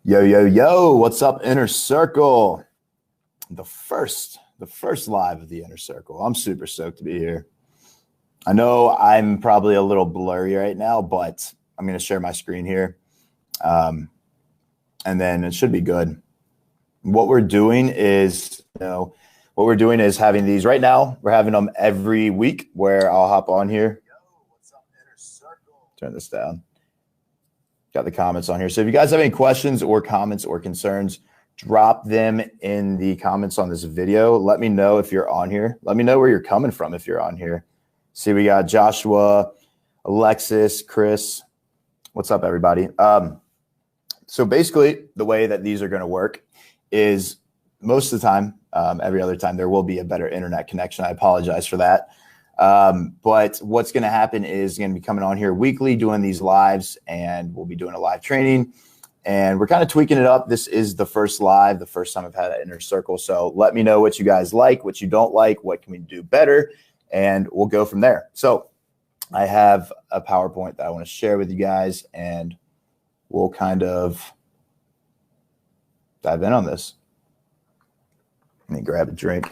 Yo, yo, yo, what's up, Inner Circle? The first live of the Inner Circle. I'm super stoked to be here. I know I'm probably a little blurry right now, but I'm going to share my screen here. And then it should be good. What we're doing is, having these right now. We're having them every week where I'll hop on here. Yo, what's up, Inner Circle? Turn this down. Got the comments on here. So if you guys have any questions or comments or concerns, drop them in the comments on this video. Let me know if you're on here. Let me know where you're coming from if you're on here. See, we got Joshua, Alexis, Chris. What's up, everybody? So basically, the way that these are going to work is most of the time, every other time, there will be a better internet connection. I apologize for that. But what's going to happen is going to be coming on here weekly, doing these lives, and we'll be doing a live training. And we're kind of tweaking it up. This is the first live, the first time I've had an Inner Circle. So let me know what you guys like, what you don't like, what can we do better, and we'll go from there. So I have a PowerPoint that I want to share with you guys, and we'll kind of dive in on this. Let me grab a drink.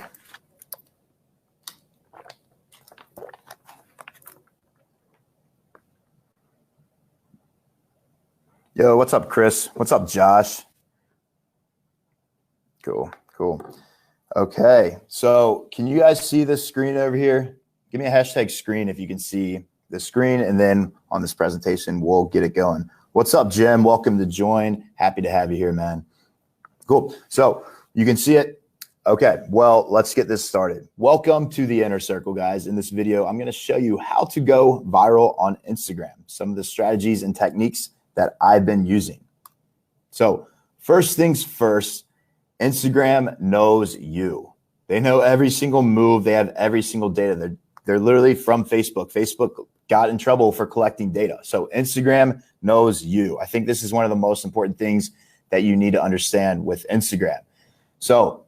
Yo, what's up, Chris? What's up, Josh? Cool. Okay, so can you guys see this screen over here? Give me a hashtag screen if you can see the screen, and then on this presentation, we'll get it going. What's up, Jim? Welcome to join. Happy to have you here, man. Cool. So you can see it. Okay, well, let's get this started. Welcome to the Inner Circle, guys. In this video, I'm going to show you how to go viral on Instagram, some of the strategies and techniques that I've been using. So first things first, Instagram knows you. They know every single move. They have every single data. They're literally from Facebook. Facebook got in trouble for collecting data. So Instagram knows you. I think this is one of the most important things that you need to understand with Instagram. So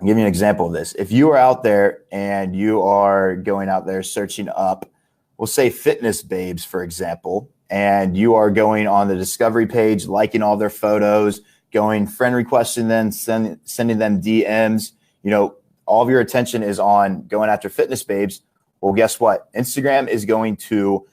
I'll give you an example of this. If you are out there and you are going out there searching up, we'll say fitness babes, for example, and you are going on the discovery page, liking all their photos, going friend requesting them, sending them DMs, all of your attention is on going after fitness babes. Well, guess what? Instagram is going to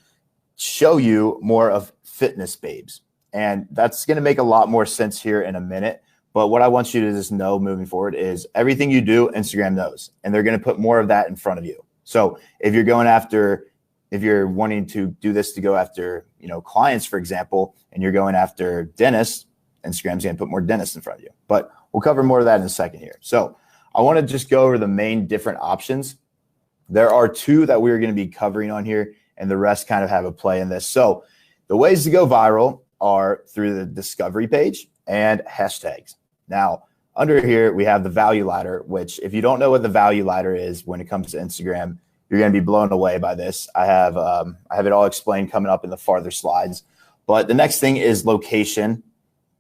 show you more of fitness babes. And that's going to make a lot more sense here in a minute. But what I want you to just know moving forward is everything you do, Instagram knows, and they're going to put more of that in front of you. So if you're wanting to do this to go after, clients, for example, and you're going after dentists, Instagram's going to put more dentists in front of you. But we'll cover more of that in a second here. So I want to just go over the main different options. There are two that we're going to be covering on here, and the rest kind of have a play in this. So the ways to go viral are through the discovery page and hashtags. Now, under here, we have the value ladder, which if you don't know what the value ladder is when it comes to Instagram, you're going to be blown away by this. I have it all explained coming up in the farther slides. But the next thing is location,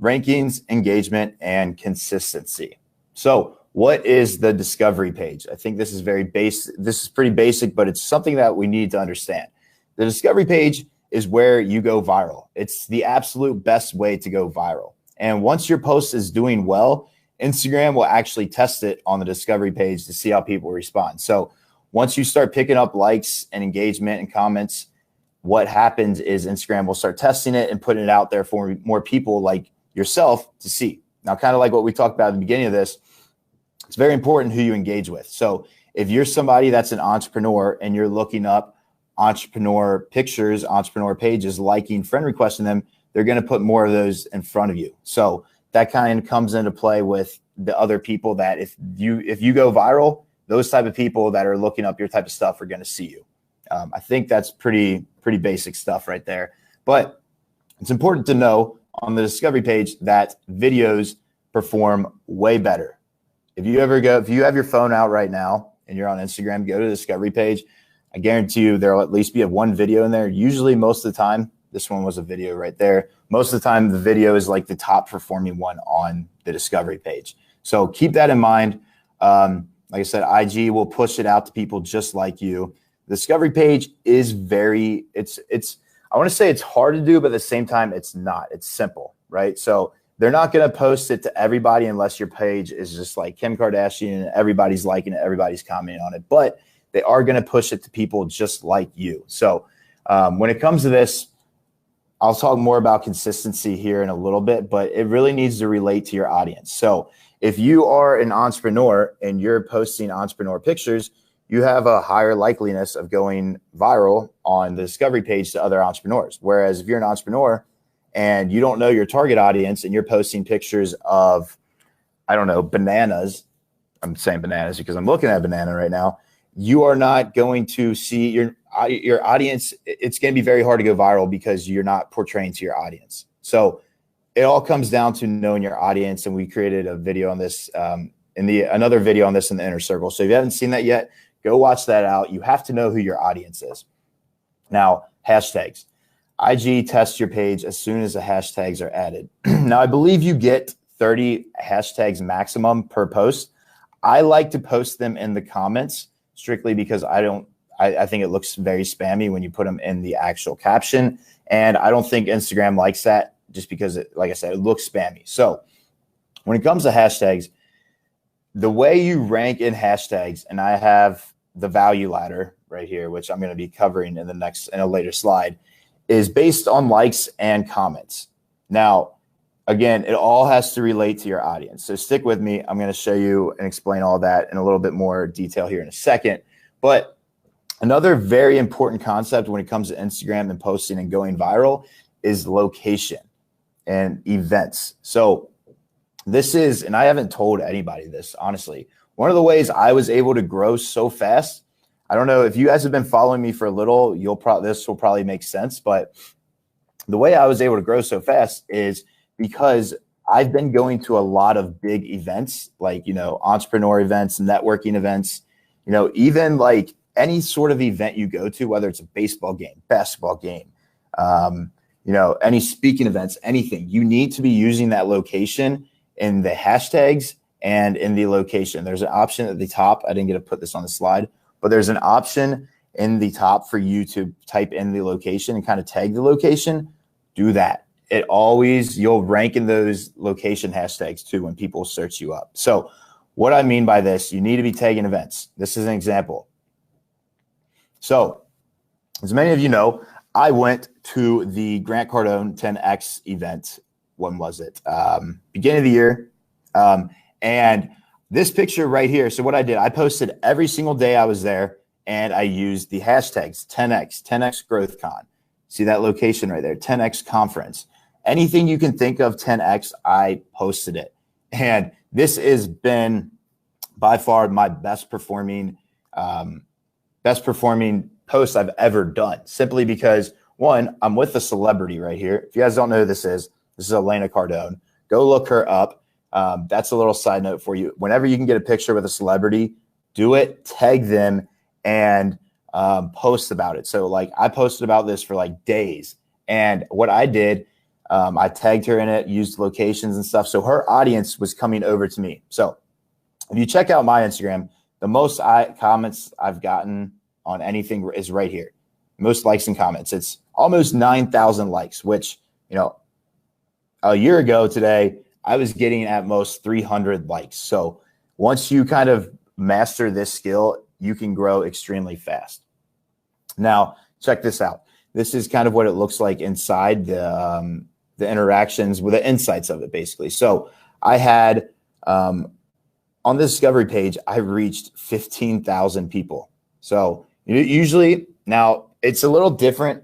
rankings, engagement, and consistency. So what is the discovery page? I think this is very basic. This is pretty basic, but it's something that we need to understand. The discovery page is where you go viral. It's the absolute best way to go viral. And once your post is doing well, Instagram will actually test it on the discovery page to see how people respond. So once you start picking up likes and engagement and comments, what happens is Instagram will start testing it and putting it out there for more people like yourself to see. Now, kind of like what we talked about at the beginning of this, it's very important who you engage with. So if you're somebody that's an entrepreneur and you're looking up entrepreneur pictures, entrepreneur pages, liking, friend requesting them, they're going to put more of those in front of you. So that kind of comes into play with the other people that if you go viral, those type of people that are looking up your type of stuff are going to see you. I think that's pretty basic stuff right there. But it's important to know on the discovery page that videos perform way better. If you have your phone out right now and you're on Instagram, go to the discovery page. I guarantee you there will at least be one video in there. Usually most of the time, this one was a video right there. Most of the time the video is like the top performing one on the discovery page. So keep that in mind. Like I said, IG will push it out to people just like you. The discovery page is I want to say it's hard to do, but at the same time, it's not. It's simple, right? So they're not going to post it to everybody unless your page is just like Kim Kardashian and everybody's liking it, everybody's commenting on it. But they are going to push it to people just like you. So when it comes to this, I'll talk more about consistency here in a little bit, but it really needs to relate to your audience. So if you are an entrepreneur and you're posting entrepreneur pictures, you have a higher likeliness of going viral on the discovery page to other entrepreneurs. Whereas if you're an entrepreneur and you don't know your target audience and you're posting pictures of, I don't know, bananas, I'm saying bananas because I'm looking at a banana right now, you are not going to see your audience. It's going to be very hard to go viral because you're not portraying to your audience. So it all comes down to knowing your audience. And we created a video on this another video on this in the Inner Circle. So if you haven't seen that yet, go watch that out. You have to know who your audience is. Now, hashtags. IG tests your page as soon as the hashtags are added. Now, I believe you get 30 hashtags maximum per post. I like to post them in the comments strictly because I think it looks very spammy when you put them in the actual caption. And I don't think Instagram likes that just because, like I said, it looks spammy. So when it comes to hashtags, the way you rank in hashtags, and I have the value ladder right here, which I'm going to be covering in a later slide, is based on likes and comments. Now, again, it all has to relate to your audience. So stick with me. I'm going to show you and explain all that in a little bit more detail here in a second. But another very important concept when it comes to Instagram and posting and going viral is location and events. So this is, and I haven't told anybody this, honestly, one of the ways I was able to grow so fast. I don't know if you guys have been following me for a little, this will probably make sense. But the way I was able to grow so fast is because I've been going to a lot of big events, like, entrepreneur events, networking events, even like any sort of event you go to, whether it's a baseball game, basketball game, any speaking events, anything, you need to be using that location in the hashtags and in the location. There's an option at the top. I didn't get to put this on the slide, but there's an option in the top for you to type in the location and kind of tag the location. Do that. You'll rank in those location hashtags too when people search you up. So what I mean by this, you need to be tagging events. This is an example. So as many of you know, I went to the Grant Cardone 10X event. When was it? Beginning of the year. And this picture right here. So what I did, I posted every single day I was there, and I used the hashtags 10X GrowthCon. See that location right there, 10X conference. Anything you can think of 10X, I posted it. And this has been by far my best performing post I've ever done, simply because, one, I'm with a celebrity right here. If you guys don't know who this is Elena Cardone. Go look her up. That's a little side note for you. Whenever you can get a picture with a celebrity, do it, tag them, and post about it. So like I posted about this for like days. And what I did, I tagged her in it, used locations and stuff. So her audience was coming over to me. So if you check out my Instagram, the most comments I've gotten on anything is right here. Most likes and comments. It's almost 9,000 likes, which, a year ago today, I was getting at most 300 likes. So once you kind of master this skill, you can grow extremely fast. Now, check this out. This is kind of what it looks like inside the interactions with the insights of it, basically. So I had, on the discovery page, I reached 15,000 people. So usually, now it's a little different.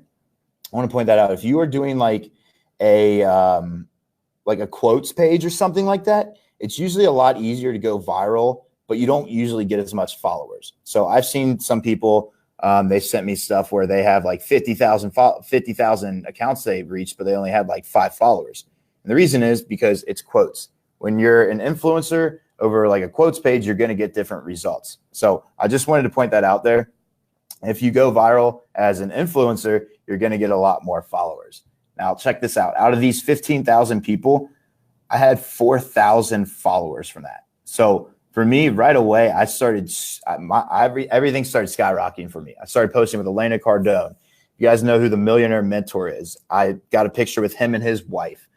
I want to point that out. If you are doing like a quotes page or something like that, it's usually a lot easier to go viral, but you don't usually get as much followers. So I've seen some people, they sent me stuff where they have like 50,000 accounts they've reached, but they only had like 5 followers. And the reason is because it's quotes. When you're an influencer over like a quotes page, you're going to get different results. So I just wanted to point that out there. If you go viral as an influencer, you're going to get a lot more followers. Now, check this out. Out of these 15,000 people, I had 4,000 followers from that. So for me, right away, I started everything started skyrocketing for me. I started posting with Elena Cardone. You guys know who the Millionaire Mentor is. I got a picture with him and his wife.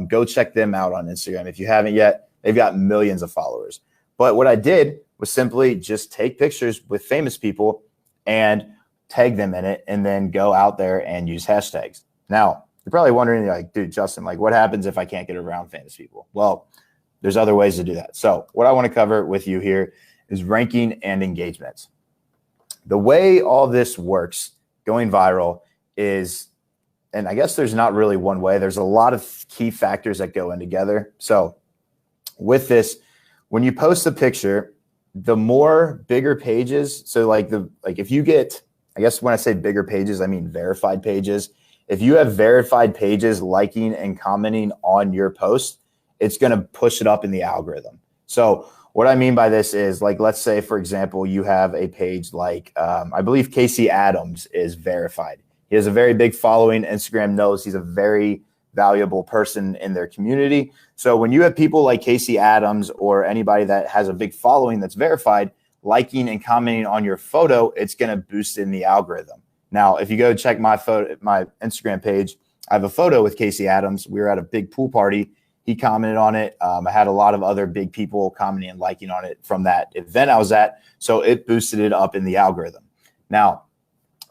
Go check them out on Instagram. If you haven't yet, they've got millions of followers. But what I did was simply just take pictures with famous people and tag them in it, and then go out there and use hashtags. Now, you're probably wondering, like, dude, Justin, like, what happens if I can't get around famous people? Well, there's other ways to do that. So what I want to cover with you here is ranking and engagement. The way all this works, going viral, is, and I guess there's not really one way. There's a lot of key factors that go in together. So with this, when you post a picture, the more bigger pages, so like if you get, I guess when I say bigger pages, I mean verified pages. If you have verified pages liking and commenting on your post, it's going to push it up in the algorithm. So what I mean by this is, like, let's say, for example, you have a page like, I believe Casey Adams is verified. He has a very big following. Instagram knows he's a very valuable person in their community. So when you have people like Casey Adams or anybody that has a big following that's verified, liking and commenting on your photo, it's going to boost in the algorithm. Now, if you go check my Instagram page, I have a photo with Casey Adams. We were at a big pool party. He commented on it. I had a lot of other big people commenting and liking on it from that event I was at. So it boosted it up in the algorithm. Now,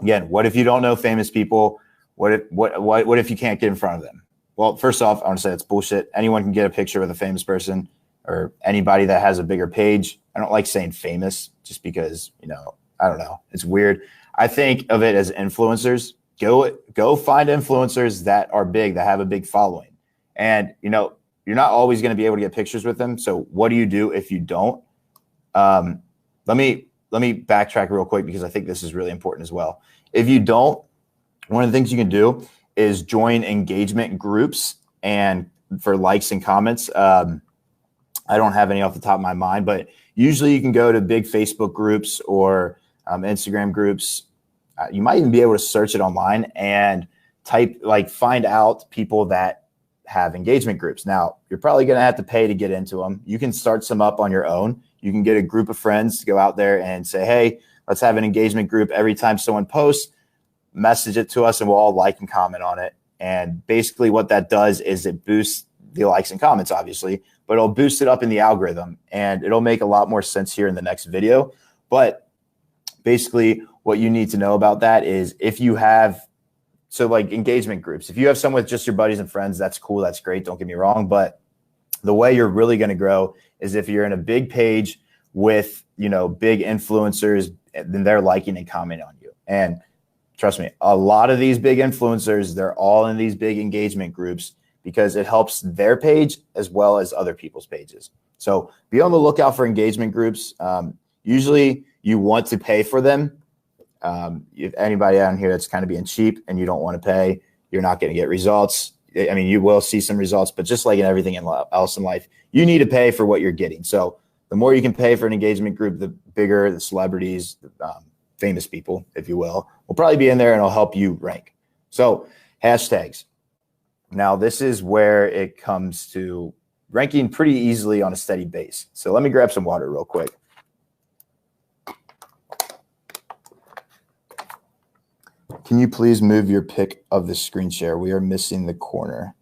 again, what if you don't know famous people? What if you can't get in front of them? Well, first off, I want to say that's bullshit. Anyone can get a picture with a famous person or anybody that has a bigger page. I don't like saying famous just because, I don't know. It's weird. I think of it as influencers. Go find influencers that are big, that have a big following. And, you're not always going to be able to get pictures with them. So what do you do if you don't? Let me backtrack real quick because I think this is really important as well. If you don't, one of the things you can do is join engagement groups and for likes and comments. I don't have any off the top of my mind, but usually you can go to big Facebook groups or Instagram groups. You might even be able to search it online and find out people that have engagement groups. Now, you're probably going to have to pay to get into them. You can start some up on your own. You can get a group of friends to go out there and say, hey, let's have an engagement group. Every time someone posts, message it to us and we'll all like and comment on it. And basically what that does is it boosts the likes and comments, obviously, but it'll boost it up in the algorithm and it'll make a lot more sense here in the next video. But basically what you need to know about that is if you have, so like engagement groups, if you have some with just your buddies and friends, that's cool. That's great. Don't get me wrong. But the way you're really going to grow is if you're in a big page with, big influencers, then they're liking and commenting on you. And trust me, a lot of these big influencers, they're all in these big engagement groups because it helps their page as well as other people's pages. So be on the lookout for engagement groups. Usually you want to pay for them. If anybody out here that's kind of being cheap and you don't want to pay, you're not going to get results. I mean, you will see some results, but just like in everything else in life, you need to pay for what you're getting. So the more you can pay for an engagement group, the bigger the celebrities, famous people, if you will probably be in there and it'll help you rank. So hashtags. Now, this is where it comes to ranking pretty easily on a steady base. So let me grab some water real quick. Can you please move your pic of the screen share? We are missing the corner.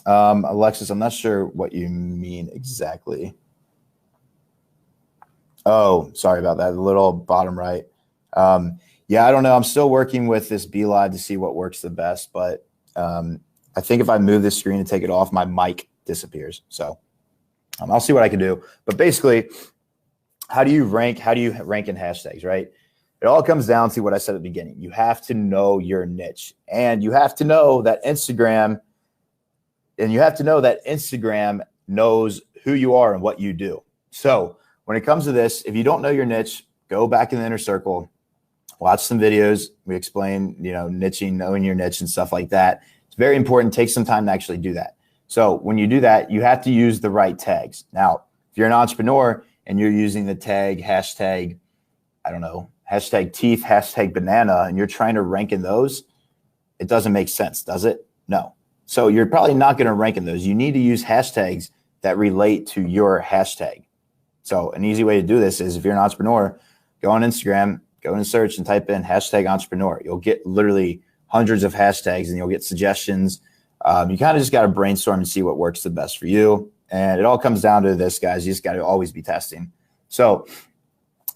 Alexis, I'm not sure what you mean exactly. Oh, sorry about that. The little bottom right. Yeah, I don't know. I'm still working with this BeLive to see what works the best, but I think if I move this screen and take it off, my mic disappears. So I'll see what I can do. But basically, how do you rank? How do you rank in hashtags, right? It all comes down to what I said at the beginning. You have to know your niche, and you have to know that Instagram knows who you are and what you do. So when it comes to this, if you don't know your niche, go back in the inner circle, watch some videos. We explain, niching, knowing your niche and stuff like that. It's very important. Take some time to actually do that. So when you do that, you have to use the right tags. Now, if you're an entrepreneur and you're using the tag hashtag, I don't know, hashtag teeth, hashtag banana, and you're trying to rank in those, it doesn't make sense, does it? No. So you're probably not going to rank in those. You need to use hashtags that relate to your hashtag. So an easy way to do this is if you're an entrepreneur, go on Instagram, go and search and type in hashtag entrepreneur. You'll get literally hundreds of hashtags and you'll get suggestions. You kind of just got to brainstorm and see what works the best for you. And it all comes down to this, guys. You just got to always be testing. So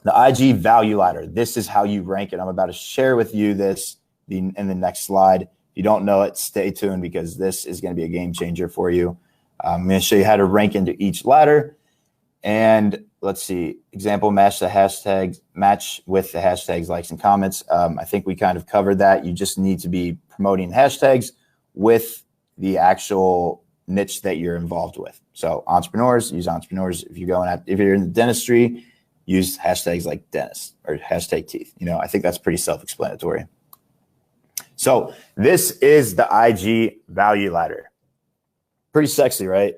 the IG value ladder, this is how you rank it. I'm about to share with you this in the next slide. If you don't know it, stay tuned because this is going to be a game changer for you. I'm going to show you how to rank into each ladder. And let's see, example, match with the hashtags, likes, and comments. I think we kind of covered that. You just need to be promoting hashtags with the actual niche that you're involved with. So entrepreneurs, use entrepreneurs. If you're in the dentistry, use hashtags like dentist or hashtag teeth. I think that's pretty self-explanatory. So this is the IG value ladder. Pretty sexy, right?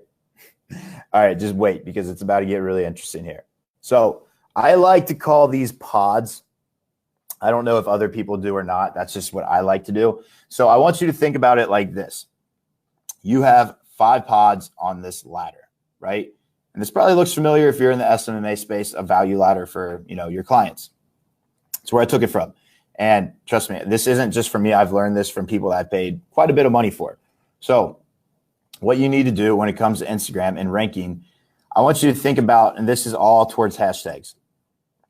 All right, just wait because it's about to get really interesting here. So I like to call these pods. I don't know if other people do or not. That's just what I like to do. So I want you to think about it like this. You have 5 pods on this ladder, right? And this probably looks familiar if you're in the SMMA space, a value ladder for, your clients. It's where I took it from. And trust me, this isn't just from me. I've learned this from people that I've paid quite a bit of money for. So what you need to do when it comes to Instagram and ranking, I want you to think about, and this is all towards hashtags.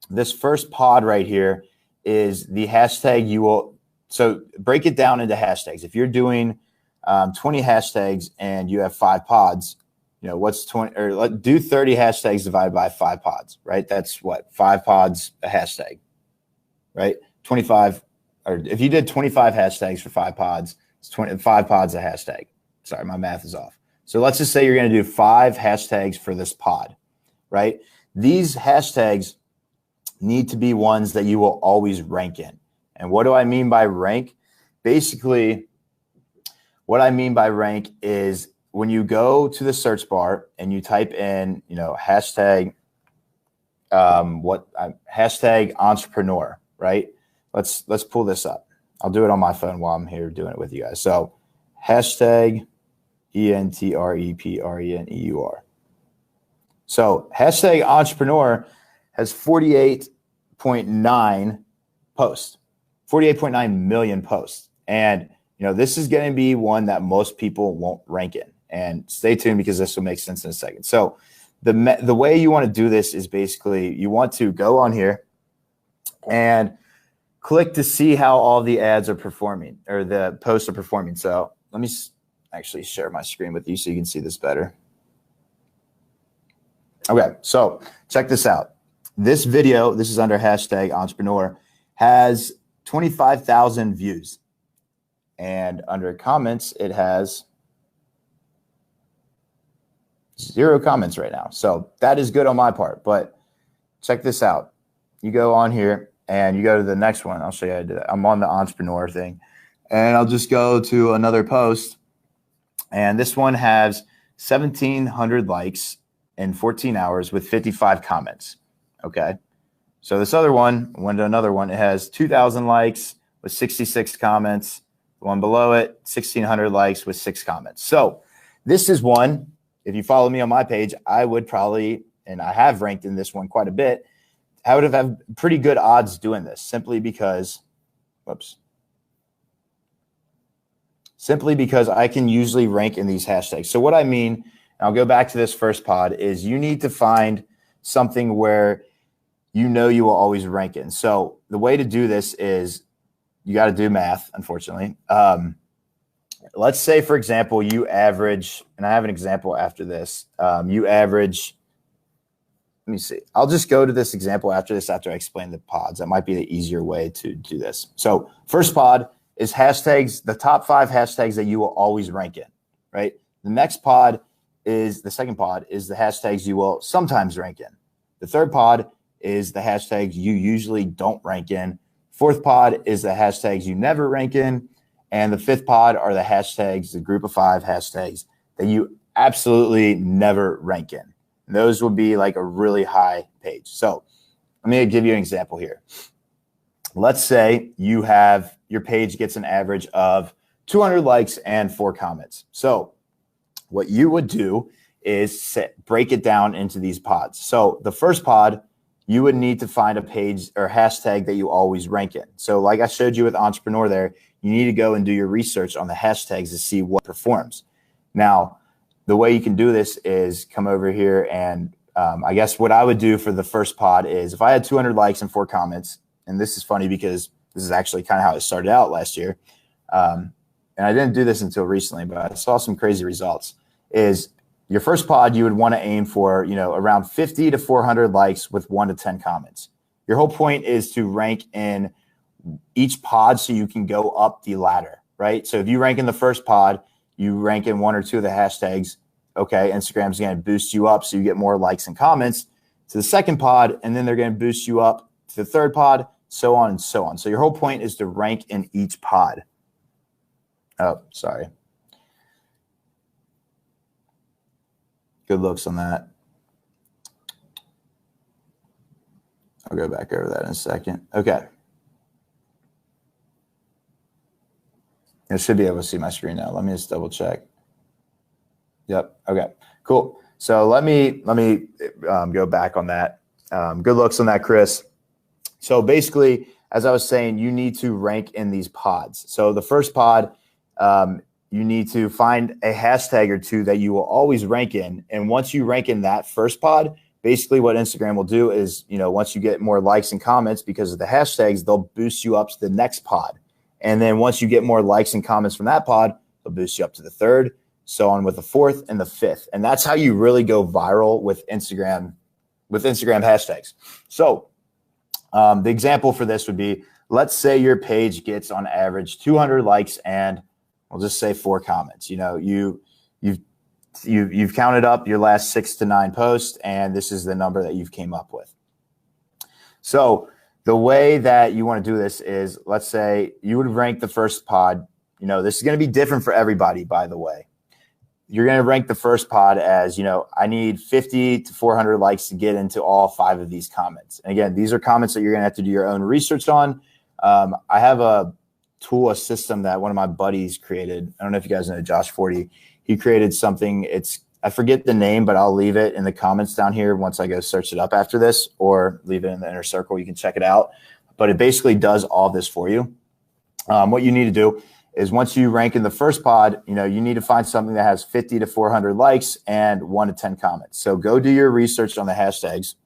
This first pod right here is the hashtag so break it down into hashtags. If you're doing 20 hashtags and you have 5 pods, what's 20, or do 30 hashtags divided by 5 pods, right? That's what, 5 pods a hashtag, right? 25, or if you did 25 hashtags for 5 pods, it's 5 pods a hashtag. Sorry, my math is off. So let's just say you're going to do 5 hashtags for this pod, right? These hashtags need to be ones that you will always rank in. And what do I mean by rank? Basically, what I mean by rank is when you go to the search bar and you type in, hashtag, hashtag entrepreneur, right? Let's pull this up. I'll do it on my phone while I'm here doing it with you guys. So hashtag ENTREPRENEUR. So hashtag entrepreneur has 48.9 posts, 48.9 million posts. And, this is going to be one that most people won't rank in. And stay tuned because this will make sense in a second. So the way you want to do this is basically you want to go on here and click to see how all the ads are performing or the posts are performing. So let me actually share my screen with you so you can see this better. Okay, so check this out. This video, this is under hashtag entrepreneur, has 25,000 views. And under comments, it has 0 comments right now. So that is good on my part. But check this out. You go on here and you go to the next one. I'll show you how to do that. I'm on the entrepreneur thing. And I'll just go to another post. And this one has 1,700 likes in 14 hours with 55 comments. Okay. So this other one, went to another one. It has 2,000 likes with 66 comments. The one below it, 1,600 likes with 6 comments. So this is one, if you follow me on my page, I would probably, and I have ranked in this one quite a bit, I would have had pretty good odds doing this simply because I can usually rank in these hashtags. So what I mean, and I'll go back to this first pod, is you need to find something where you will always rank in. So the way to do this is you got to do math, unfortunately. Let's say, for example, you average, and I have an example after this, you average, let me see. I'll just go to this example after I explain the pods. That might be the easier way to do this. So first pod is hashtags, the top 5 hashtags that you will always rank in, right? The second pod is the hashtags you will sometimes rank in. The third pod is the hashtags you usually don't rank in. Fourth pod is the hashtags you never rank in. And the 5th pod are the hashtags, the group of 5 hashtags that you absolutely never rank in. And those will be like a really high page. So let me give you an example here. Let's say your page gets an average of 200 likes and 4 comments. So what you would do is break it down into these pods. So the first pod, you would need to find a page or hashtag that you always rank in. So like I showed you with entrepreneur there, you need to go and do your research on the hashtags to see what performs. Now, the way you can do this is come over here and I guess what I would do for the first pod is if I had 200 likes and 4 comments, and this is funny because this is actually kind of how it started out last year. And I didn't do this until recently, but I saw some crazy results. Is your first pod, you would want to aim for, around 50 to 400 likes with 1 to 10 comments. Your whole point is to rank in each pod so you can go up the ladder, right? So if you rank in the first pod, you rank in 1 or 2 of the hashtags, okay, Instagram's going to boost you up so you get more likes and comments to the second pod, and then they're going to boost you up to the third pod, so on and so on. So your whole point is to rank in each pod. Oh, sorry. Good looks on that. I'll go back over that in a second. Okay. I should be able to see my screen now. Let me just double check. Yep. Okay. Cool. So let me go back on that. Good looks on that, Chris. So basically, as I was saying, you need to rank in these pods. So the first pod, you need to find a hashtag or 2 that you will always rank in. And once you rank in that first pod, basically what Instagram will do is, once you get more likes and comments because of the hashtags, they'll boost you up to the next pod. And then once you get more likes and comments from that pod, they'll boost you up to the third, so on with the fourth and the fifth. And that's how you really go viral with Instagram hashtags. So the example for this would be, let's say your page gets on average 200 likes and we'll just say 4 comments. You've counted up your last 6 to 9 posts, and this is the number that you've came up with. So the way that you want to do this is, let's say you would rank the first pod. This is going to be different for everybody, by the way. You're going to rank the first pod as, I need 50 to 400 likes to get into all 5 of these comments. And again, these are comments that you're going to have to do your own research on. I have a system that one of my buddies created. I don't know if you guys know Josh Forty. He created something. I forget the name, but I'll leave it in the comments down here once I go search it up after this, or leave it in the inner circle. You can check it out. But it basically does all this for you. What you need to do is once you rank in the first pod, you need to find something that has 50 to 400 likes and 1 to 10 comments. So go do your research on the hashtags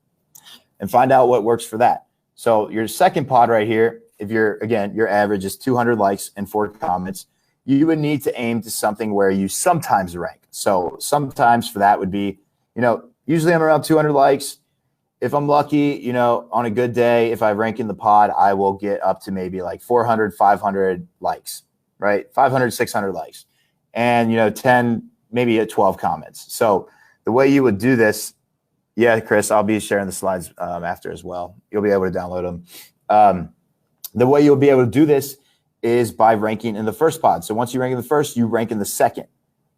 and find out what works for that. So your second pod right here, if your average is 200 likes and 4 comments, you would need to aim to something where you sometimes rank. So sometimes for that would be, usually I'm around 200 likes. If I'm lucky, on a good day, if I rank in the pod, I will get up to maybe like 400, 500 likes, right? 500, 600 likes, and, 10, maybe at 12 comments. So the way you would do this, yeah, Chris, I'll be sharing the slides after as well. You'll be able to download them. The way you'll be able to do this is by ranking in the first pod. So once you rank in the first, you rank in the second.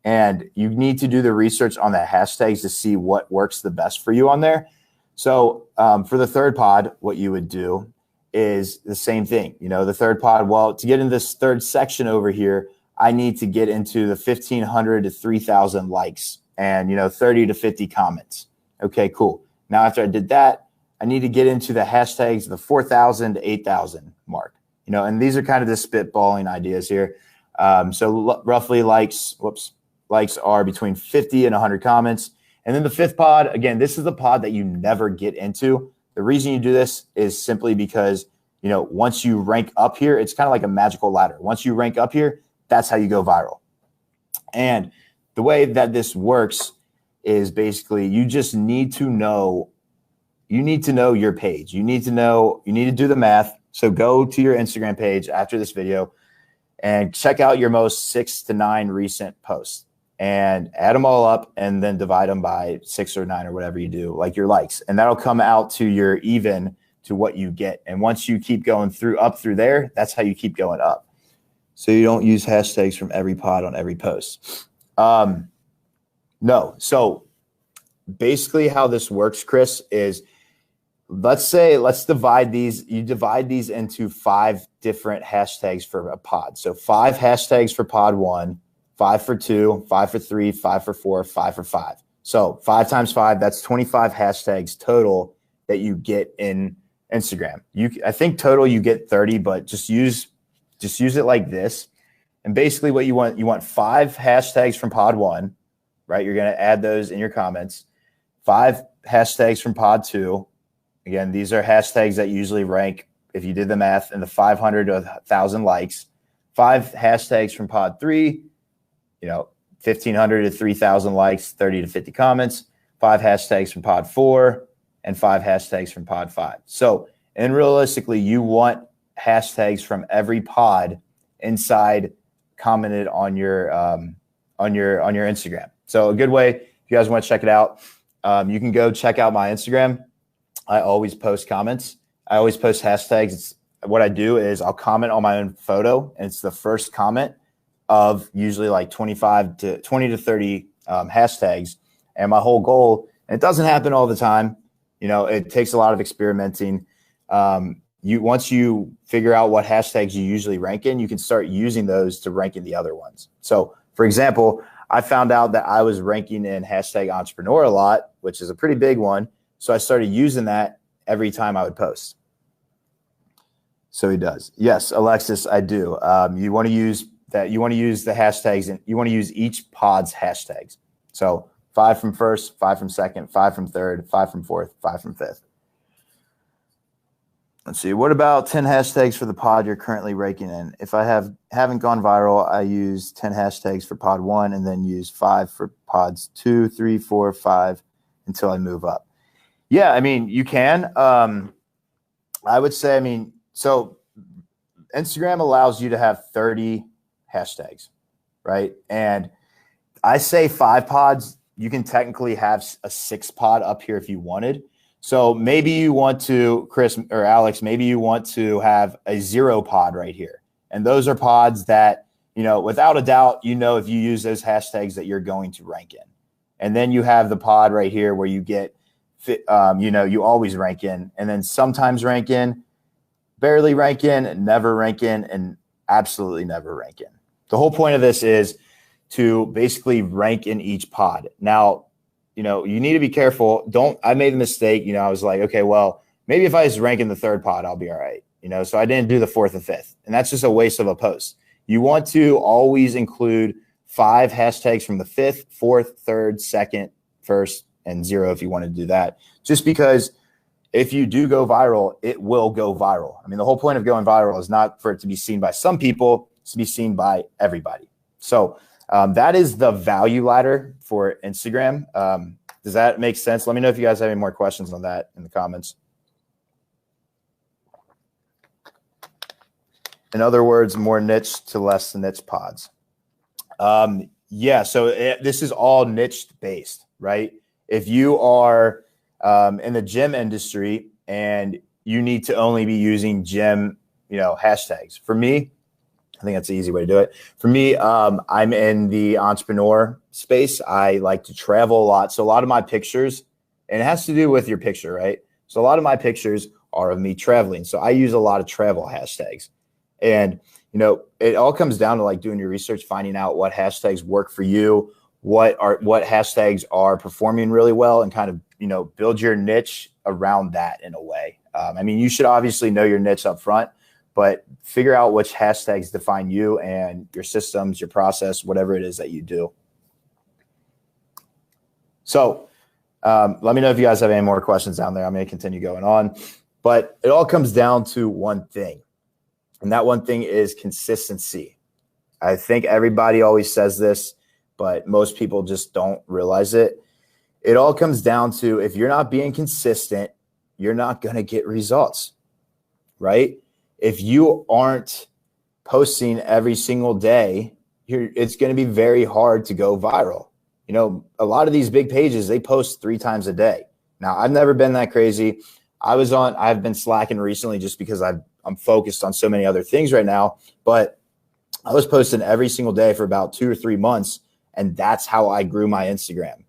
And you need to do the research on the hashtags to see what works the best for you on there. So for the third pod, what you would do is the same thing. The third pod, well, to get in this third section over here, I need to get into the 1,500 to 3,000 likes and, 30 to 50 comments. Okay, cool. Now, after I did that, I need to get into the hashtags, the 4,000 to 8,000 mark. And these are kind of the spitballing ideas here. So roughly likes are between 50 and 100 comments. And then the fifth pod, again, this is the pod that you never get into. The reason you do this is simply because, once you rank up here, it's kind of like a magical ladder. Once you rank up here, that's how you go viral. And the way that this works is basically you just need to know, your page. You need to do the math. So go to your Instagram page after this video and check out your most 6 to 9 recent posts and add them all up and then divide them by 6 or 9 or whatever you do, like your likes. And that'll come out to your even to what you get. And once you keep going up through there, that's how you keep going up. So you don't use hashtags from every pod on every post. No. So basically how this works, Chris, is let's divide these. You divide these into 5 different hashtags for a pod. So 5 hashtags for pod 1, 5 for 2, 5 for 3, 5 for 4, 5 for 5. So 5 times 5, that's 25 hashtags total that you get in Instagram. I think total you get 30, but just use Just use it like this. And basically what you want 5 hashtags from pod 1, right? You're going to add those in your comments. 5 hashtags from pod 2. Again, these are hashtags that usually rank, if you did the math, in the 500 to 1,000 likes. 5 hashtags from pod 3, 1,500 to 3,000 likes, 30 to 50 comments. 5 hashtags from pod 4, and 5 hashtags from pod 5. So, and realistically, you want hashtags from every pod inside commented on your Instagram. So a good way, if you guys want to check it out, you can go check out my Instagram. I always post comments. I always post hashtags. What I do is I'll comment on my own photo, and it's the first comment of usually like 20 to 30 hashtags. And my whole goal, and it doesn't happen all the time, it takes a lot of experimenting. Once you figure out what hashtags you usually rank in, you can start using those to rank in the other ones. So, for example, I found out that I was ranking in hashtag entrepreneur a lot, which is a pretty big one. So I started using that every time I would post. So he does. Yes, Alexis, I do. You want to use that. You want to use the hashtags, and you want to use each pod's hashtags. So 5 from first, 5 from second, 5 from third, 5 from fourth, 5 from fifth. Let's see. What about 10 hashtags for the pod you're currently ranking in? If I haven't gone viral, I use 10 hashtags for pod 1 and then use 5 for pods 2, 3, 4, 5 until I move up. Yeah, I mean, you can. I would say, so Instagram allows you to have 30 hashtags, right? And I say 5 pods. You can technically have a 6 pod up here if you wanted. So maybe you want to, Chris or Alex, maybe you want to have a 0 pod right here. And those are pods that, without a doubt, if you use those hashtags that you're going to rank in. And then you have the pod right here where you get, you always rank in, and then sometimes rank in, barely rank in, never rank in, and absolutely never rank in. The whole point of this is to basically rank in each pod. Now, you need to be careful. I made the mistake. I was like, okay, well, maybe if I just rank in the 3rd pod, I'll be all right. So I didn't do the 4th and 5th. And that's just a waste of a post. You want to always include 5 hashtags from the 5th, 4th, 3rd, 2nd, 1st, and 0 if you want to do that. Just because if you do go viral, it will go viral. The whole point of going viral is not for it to be seen by some people, it's to be seen by everybody. So that is the value ladder for Instagram. Does that make sense? Let me know if you guys have any more questions on that in the comments. In other words, more niche to less niche pods. Yeah, so this is all niche based, right? If you are in the gym industry and you need to only be using gym, hashtags. For me, I think that's the easy way to do it. For me, I'm in the entrepreneur space. I like to travel a lot. So a lot of my pictures, and it has to do with your picture, right? So a lot of my pictures are of me traveling. So I use a lot of travel hashtags. And, it all comes down to like doing your research, finding out what hashtags work for you, what hashtags are performing really well, and kind of, build your niche around that in a way. You should obviously know your niche up front, but figure out which hashtags define you and your systems, your process, whatever it is that you do. So let me know if you guys have any more questions down there. I'm going to continue going on, but it all comes down to one thing. And that one thing is consistency. I think everybody always says this, but most people just don't realize it. It all comes down to, if you're not being consistent, you're not going to get results, right? If you aren't posting every single day, it's going to be very hard to go viral. A lot of these big pages, they post 3 times a day. Now, I've never been that crazy. I've been slacking recently just because I'm focused on so many other things right now, but I was posting every single day for about 2 or 3 months. And that's how I grew my Instagram.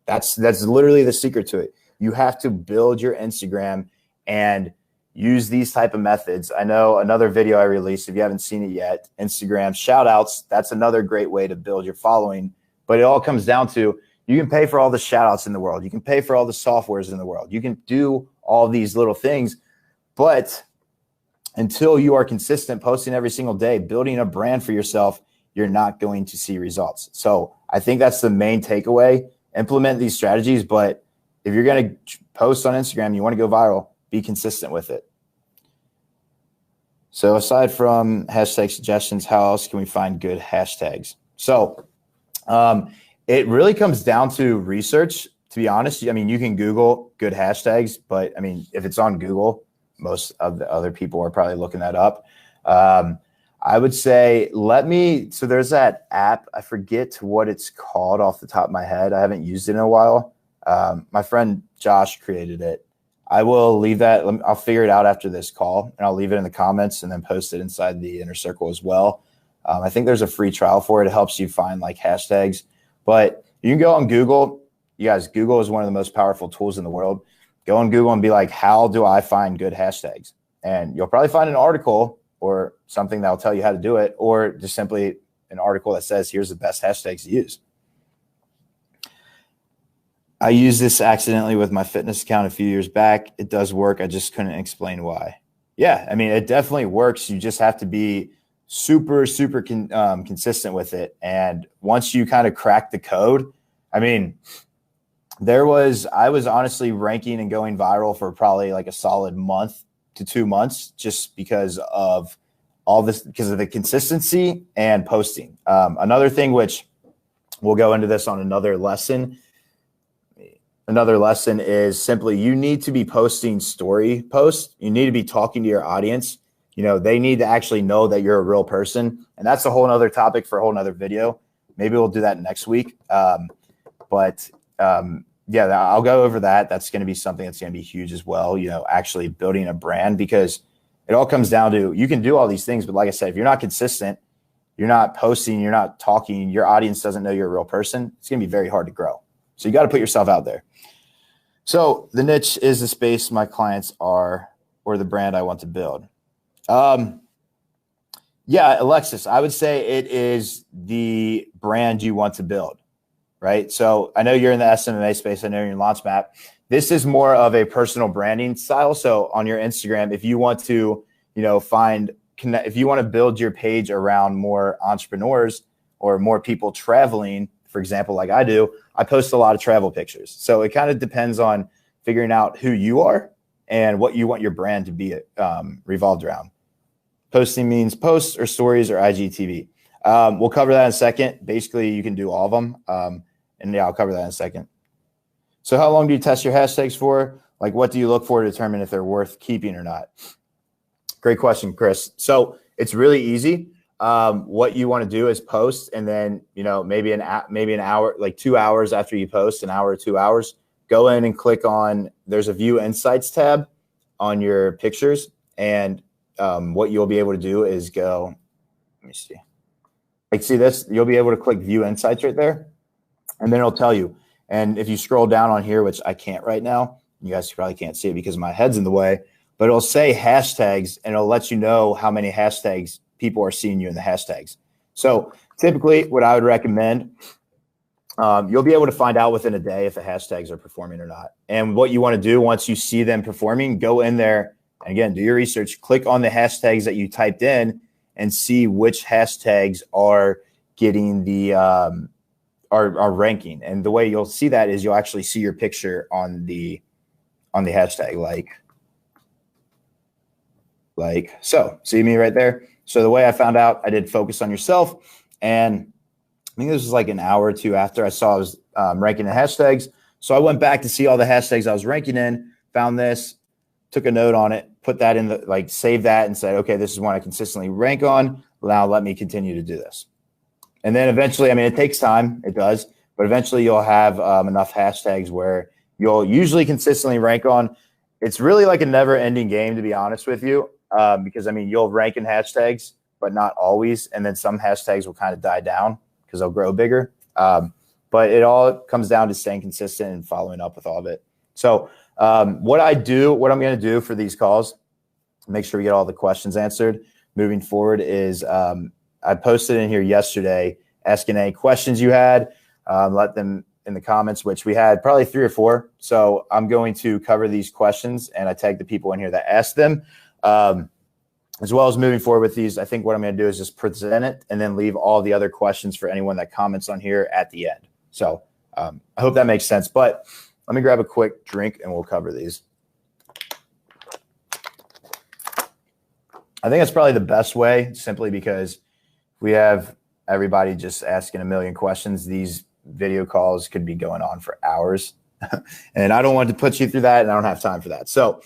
That's literally the secret to it. You have to build your Instagram and use these type of methods. I know another video I released, if you haven't seen it yet, Instagram shout outs. That's another great way to build your following. But it all comes down to, you can pay for all the shout outs in the world. You can pay for all the softwares in the world. You can do all these little things, but until you are consistent, posting every single day, building a brand for yourself, you're not going to see results. So I think that's the main takeaway. Implement these strategies, but if you're going to post on Instagram, you want to go viral, be consistent with it. So aside from hashtag suggestions, how else can we find good hashtags? So it really comes down to research, to be honest. I mean, you can Google good hashtags, but I mean, if it's on Google, most of the other people are probably looking that up. I would say, so there's that app. I forget what it's called off the top of my head. I haven't used it in a while. My friend Josh created it. I will leave that. I'll figure it out after this call, and I'll leave it in the comments and then post it inside the inner circle as well. I think there's a free trial for it. It helps you find like hashtags, but you can go on Google. You guys, Google is one of the most powerful tools in the world. Go on Google and be like, how do I find good hashtags? And you'll probably find an article or something that'll tell you how to do it, or just simply an article that says, here's the best hashtags to use. I used this accidentally with my fitness account a few years back. It does work. I just couldn't explain why. Yeah, I mean, it definitely works. You just have to be super consistent with it. And once you kind of crack the code, I mean, I was honestly ranking and going viral for probably like a solid month to 2 months, just because of all this, because of the consistency and posting. Another thing, which we'll go into this on another lesson. Another lesson is simply, you need to be posting story posts. You need to be talking to your audience. You know, they need to actually know that you're a real person. And that's a whole nother topic for a whole nother video. Maybe we'll do that next week. Yeah, I'll go over that. That's going to be something that's going to be huge as well. You know, actually building a brand, because it all comes down to, you can do all these things, but like I said, if you're not consistent, you're not posting, you're not talking, your audience doesn't know you're a real person, it's going to be very hard to grow. So you got to put yourself out there. So the niche is the space my clients are, or the brand I want to build. Yeah, Alexis, I would say it is the brand you want to build, right? So I know you're in the SMMA space. I know you're in LaunchMap. This is more of a personal branding style. So on your Instagram, if you want to, if you want to build your page around more entrepreneurs or more people traveling, for example, like I do, I post a lot of travel pictures. So it kind of depends on figuring out who you are and what you want your brand to be revolved around. Posting means posts or stories or IGTV. We'll cover that in a second. Basically, you can do all of them. And yeah, I'll cover that in a second. So how long do you test your hashtags for? Like, what do you look for to determine if they're worth keeping or not? Great question, Chris. So it's really easy. What you want to do is post, and then, maybe an hour, like 2 hours after you post, an hour or 2 hours, go in and click on, there's a View Insights tab on your pictures. And what you'll be able to do is go, let me see. Like, see this? You'll be able to click View Insights right there, and then it'll tell you. And if you scroll down on here, which I can't right now, you guys probably can't see it because my head's in the way, but it'll say hashtags, and it'll let you know how many hashtags people are seeing you in the hashtags. So typically what I would recommend, you'll be able to find out within a day if the hashtags are performing or not. And what you want to do once you see them performing, go in there and again, do your research, click on the hashtags that you typed in and see which hashtags are getting the, are ranking. And the way you'll see that is you'll actually see your picture on the hashtag, like so. See me right there? So the way I found out, I did focus on yourself, and I think this was like an hour or two after I saw I was ranking the hashtags. So I went back to see all the hashtags I was ranking in, found this, took a note on it, put that in the, save that and said, okay, this is one I consistently rank on. Now let me continue to do this. And then eventually, it takes time, it does, but eventually you'll have enough hashtags where you'll usually consistently rank on. It's really like a never ending game, to be honest with you. Because you'll rank in hashtags, but not always. And then some hashtags will kind of die down because they'll grow bigger. But it all comes down to staying consistent and following up with all of it. So what I'm going to do for these calls, make sure we get all the questions answered moving forward, is I posted in here yesterday asking any questions you had, let them in the comments, which we had probably 3 or 4. So I'm going to cover these questions, and I tagged the people in here that asked them. as well as moving forward with these, I think what I'm going to do is just present it and then leave all the other questions for anyone that comments on here at the end. So I hope that makes sense. But let me grab a quick drink and we'll cover these. I think that's probably the best way, simply because we have everybody just asking a million questions. These video calls could be going on for hours. And I don't want to put you through that, and I don't have time for that. So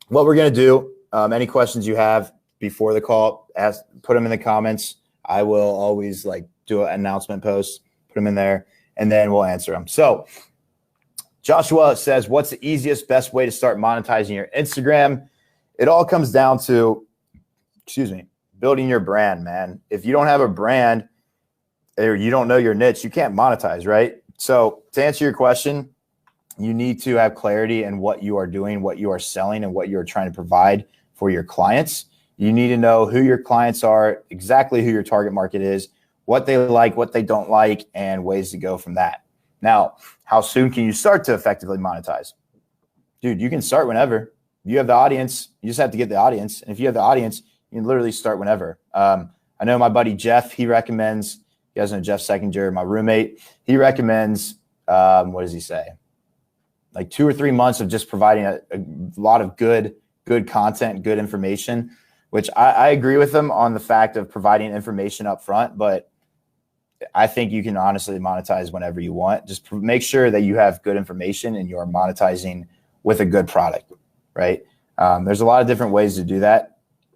what we're going to do, any questions you have before the call, put them in the comments. I will always do an announcement post, put them in there, and then we'll answer them. So Joshua says, what's the easiest, best way to start monetizing your Instagram? It all comes down to, building your brand, man. If you don't have a brand or you don't know your niche, you can't monetize, right? So to answer your question, you need to have clarity in what you are doing, what you are selling, and what you're trying to provide for your clients. You need to know who your clients are, exactly who your target market is, what they like, what they don't like, and ways to go from that. Now, how soon can you start to effectively monetize? Dude, you can start whenever. You have the audience. You just have to get the audience. And if you have the audience, you can literally start whenever. I know my buddy Jeff, he recommends, you guys know Jeff Seckinger, my roommate, he recommends, what does he say? 2 or 3 months of just providing a lot of good content, good information, which I agree with him on the fact of providing information up front, but I think you can honestly monetize whenever you want. Just make sure that you have good information and you're monetizing with a good product, right? There's a lot of different ways to do that.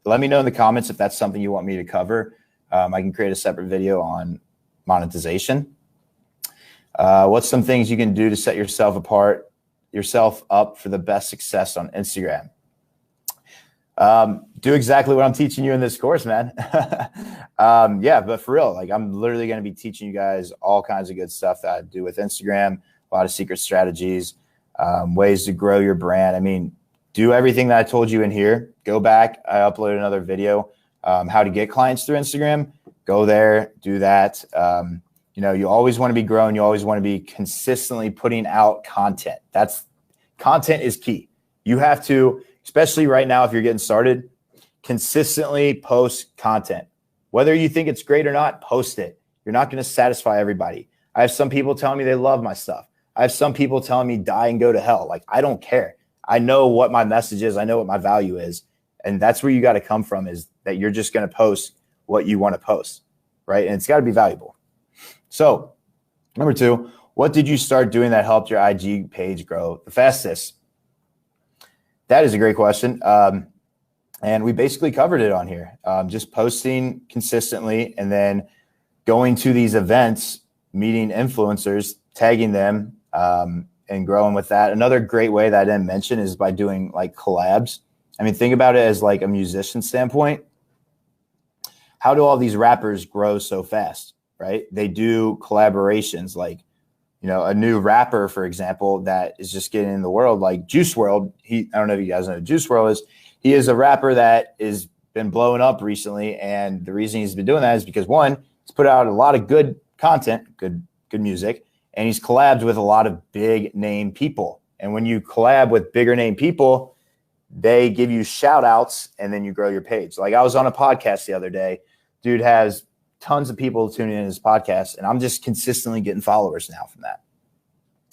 Let me know in the comments if that's something you want me to cover. I can create a separate video on monetization. What's some things you can do to set yourself up for the best success on Instagram? Do exactly what I'm teaching you in this course, man. Yeah, but for real, I'm literally going to be teaching you guys all kinds of good stuff that I do with Instagram, a lot of secret strategies, ways to grow your brand. I mean, do everything that I told you in here. Go back. I uploaded another video, how to get clients through Instagram. Go there, do that. You always want to be growing. You always want to be consistently putting out content. Content is key. You have to, especially right now, if you're getting started, consistently post content. Whether you think it's great or not, post it. You're not going to satisfy everybody. I have some people telling me they love my stuff. I have some people telling me die and go to hell. I don't care. I know what my message is. I know what my value is. And that's where you got to come from, is that you're just going to post what you want to post, right? And it's got to be valuable. So number 2, what did you start doing that helped your IG page grow the fastest? That is a great question. And we basically covered it on here. Just posting consistently and then going to these events, meeting influencers, tagging them, and growing with that. Another great way that I didn't mention is by doing collabs. I mean, think about it as a musician standpoint. How do all these rappers grow so fast, right? They do collaborations, a new rapper, for example, that is just getting in the world, like Juice WRLD. I don't know if you guys know who Juice WRLD is. He is a rapper that has been blowing up recently. And the reason he's been doing that is because, one, he's put out a lot of good content, good music, and he's collabed with a lot of big name people. And when you collab with bigger name people, they give you shout outs and then you grow your page. I was on a podcast the other day. Dude has tons of people tuning in his podcast, and I'm just consistently getting followers now from that.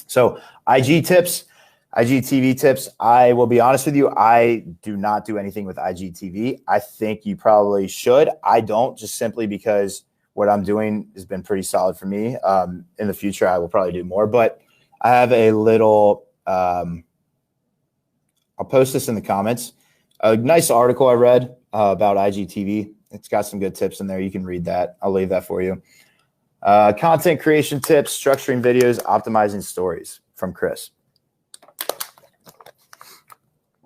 So IGTV tips. I will be honest with you. I do not do anything with IGTV. I think you probably should. I don't, just simply because what I'm doing has been pretty solid for me. In the future, I will probably do more, but I have a little, I'll post this in the comments. A nice article I read about IGTV. It's got some good tips in there. You can read that. I'll leave that for you. Content creation tips, structuring videos, optimizing stories from Chris.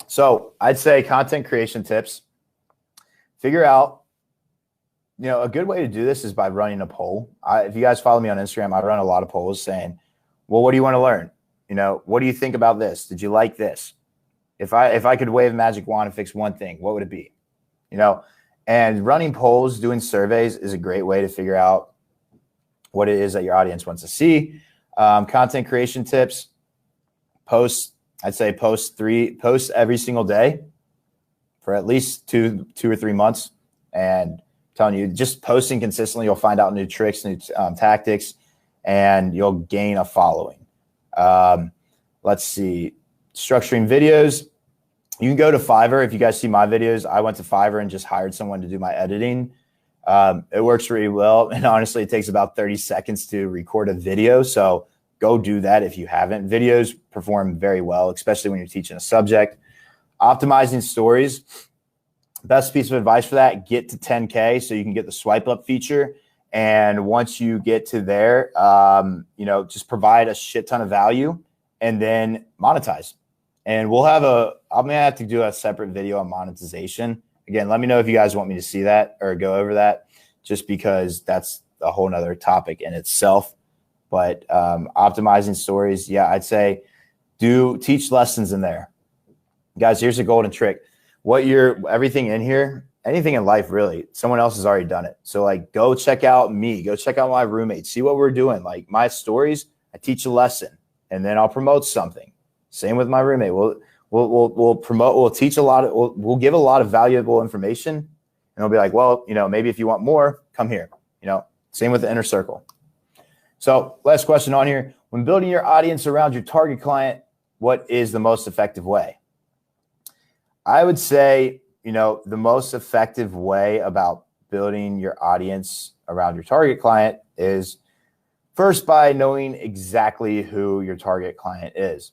So I'd say content creation tips. Figure out, a good way to do this is by running a poll. If you guys follow me on Instagram, I run a lot of polls saying, well, what do you want to learn? What do you think about this? Did you like this? If I could wave a magic wand and fix one thing, what would it be? And running polls, doing surveys is a great way to figure out what it is that your audience wants to see. Content creation tips, post every single day for at least two or 3 months. And I'm telling you, just posting consistently, you'll find out new tricks, new tactics, and you'll gain a following. Let's see, structuring videos. You can go to Fiverr. If you guys see my videos, I went to Fiverr and just hired someone to do my editing. It works really well. And honestly, it takes about 30 seconds to record a video. So go do that if you haven't. Videos perform very well, especially when you're teaching a subject. Optimizing stories. Best piece of advice for that, get to 10K so you can get the swipe up feature. And once you get to there, just provide a shit ton of value and then monetize. And I'm going to have to do a separate video on monetization. Again, let me know if you guys want me to see that or go over that, just because that's a whole nother topic in itself. But optimizing stories, yeah, I'd say teach lessons in there. Guys, here's a golden trick. Everything in here, anything in life, really, someone else has already done it. So like, go check out me, go check out my roommates, see what we're doing. Like my stories, I teach a lesson and then I'll promote something. Same with my roommate. We'll promote, we'll give a lot of valuable information, and they'll be like, well, maybe if you want more, come here. Same with the inner circle. So last question on here, when building your audience around your target client, what is the most effective way? I would say, the most effective way about building your audience around your target client is first by knowing exactly who your target client is.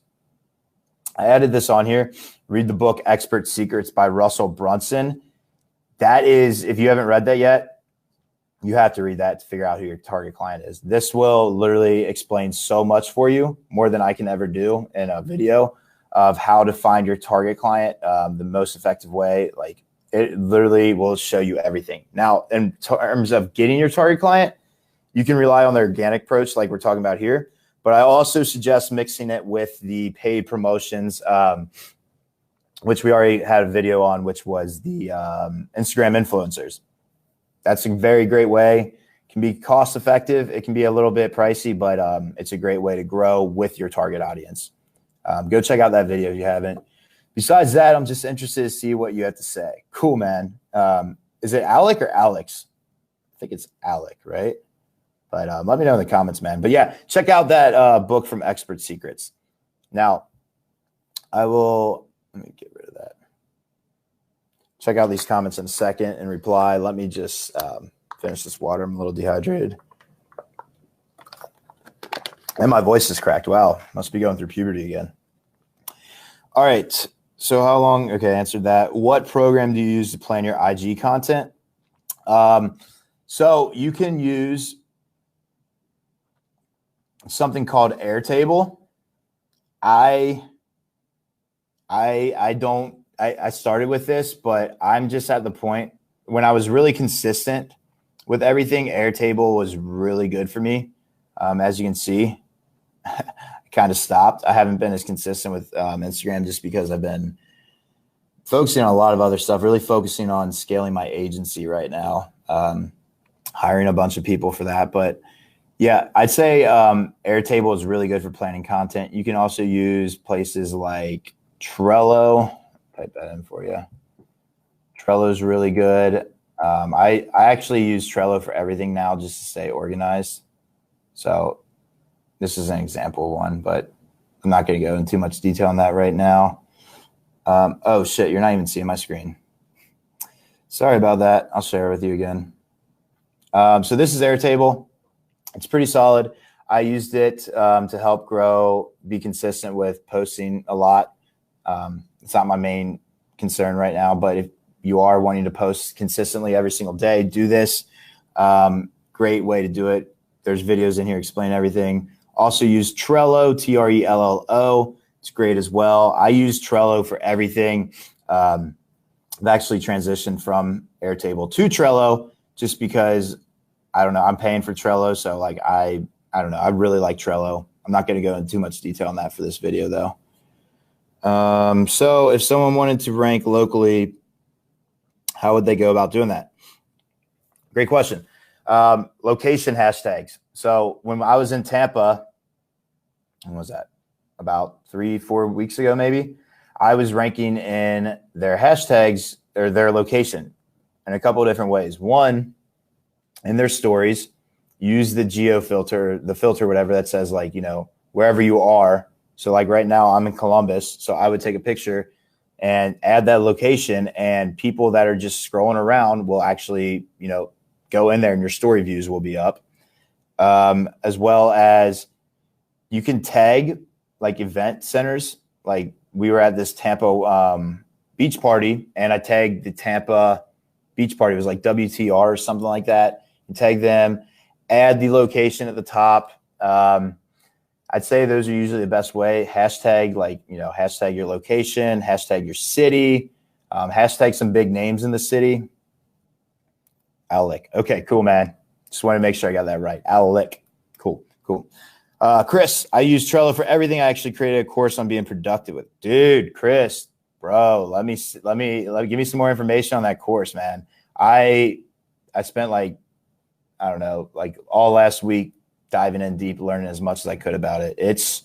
I added this on here. Read the book Expert Secrets by Russell Brunson. That is, if you haven't read that yet, you have to read that to figure out who your target client is. This will literally explain so much for you, more than I can ever do in a video, of how to find your target client the most effective way. Like, it literally will show you everything. Now, in terms of getting your target client, you can rely on the organic approach like we're talking about here. But I also suggest mixing it with the paid promotions, which we already had a video on, which was the Instagram influencers. That's a very great way. It can be cost effective. It can be a little bit pricey, but it's a great way to grow with your target audience. Go check out that video if you haven't. Besides that, I'm just interested to see what you have to say. Cool, man. Is it Alec or Alex? I think it's Alec, right? But let me know in the comments, man. But yeah, check out that book from Expert Secrets. Now, let me get rid of that. Check out these comments in a second and reply. Let me just finish this water. I'm a little dehydrated. And my voice is cracked. Wow, must be going through puberty again. All right, so how long? Okay, I answered that. What program do you use to plan your IG content? So you can use something called Airtable. I started with this, but I'm just at the point when I was really consistent with everything. Airtable was really good for me. As you can see, I kind of stopped. I haven't been as consistent with Instagram just because I've been focusing on a lot of other stuff, really focusing on scaling my agency right now, hiring a bunch of people for that. But yeah, I'd say Airtable is really good for planning content. You can also use places like Trello. Type that in for you. Trello is really good. I actually use Trello for everything now just to stay organized. So this is an example of one, but I'm not going to go into too much detail on that right now. Oh, shit, you're not even seeing my screen. Sorry about that. I'll share it with you again. So this is Airtable. It's pretty solid. I used it to help grow, be consistent with posting a lot. It's not my main concern right now, but if you are wanting to post consistently every single day, do this. Great way to do it. There's videos in here explain everything. Also use Trello, Trello. It's great as well. I use Trello for everything. I've actually transitioned from Airtable to Trello just because, I don't know, I'm paying for Trello. So like, I don't know. I really like Trello. I'm not going to go into too much detail on that for this video though. So if someone wanted to rank locally, how would they go about doing that? Great question. Location hashtags. So when I was in Tampa, when was that? About 3-4 weeks ago, maybe, I was ranking in their hashtags or their location in a couple of different ways. One, in their stories, use the geo filter, the filter, whatever that says, like, you know, wherever you are. So like right now I'm in Columbus. So I would take a picture and add that location, and people that are just scrolling around will actually, you know, go in there and your story views will be up. As well as you can tag like event centers. Like we were at this Tampa beach party, and I tagged the Tampa beach party. It was like WTR or something like that. You tag them, add the location at the top. I'd say those are usually the best way. Hashtag, like, you know, hashtag your location, hashtag your city, hashtag some big names in the city. Alec. Okay, cool, man. Just want to make sure I got that right. Alec. Cool. Chris, I use Trello for everything. I actually created a course on being productive with. Dude, Chris, bro, let me give me some more information on that course, man. I spent like, I don't know, like all last week diving in deep, learning as much as I could about it. It's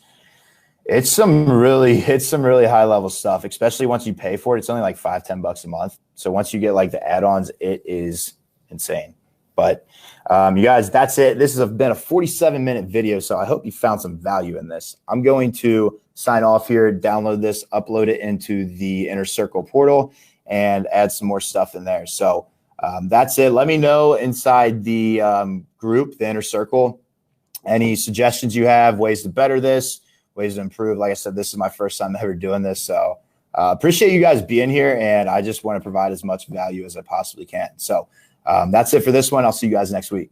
some really high level stuff, especially once you pay for it. It's only like $5-10 a month. So once you get like the add-ons, it is insane. But you guys, that's it. This has been a 47-minute video, so I hope you found some value in this. I'm going to sign off here, download this, upload it into the Inner Circle portal, and add some more stuff in there. So that's it. Let me know inside the group, the Inner Circle, any suggestions you have, ways to better this, ways to improve. Like I said, this is my first time ever doing this, so appreciate you guys being here, and I just want to provide as much value as I possibly can. So that's it for this one. I'll see you guys next week.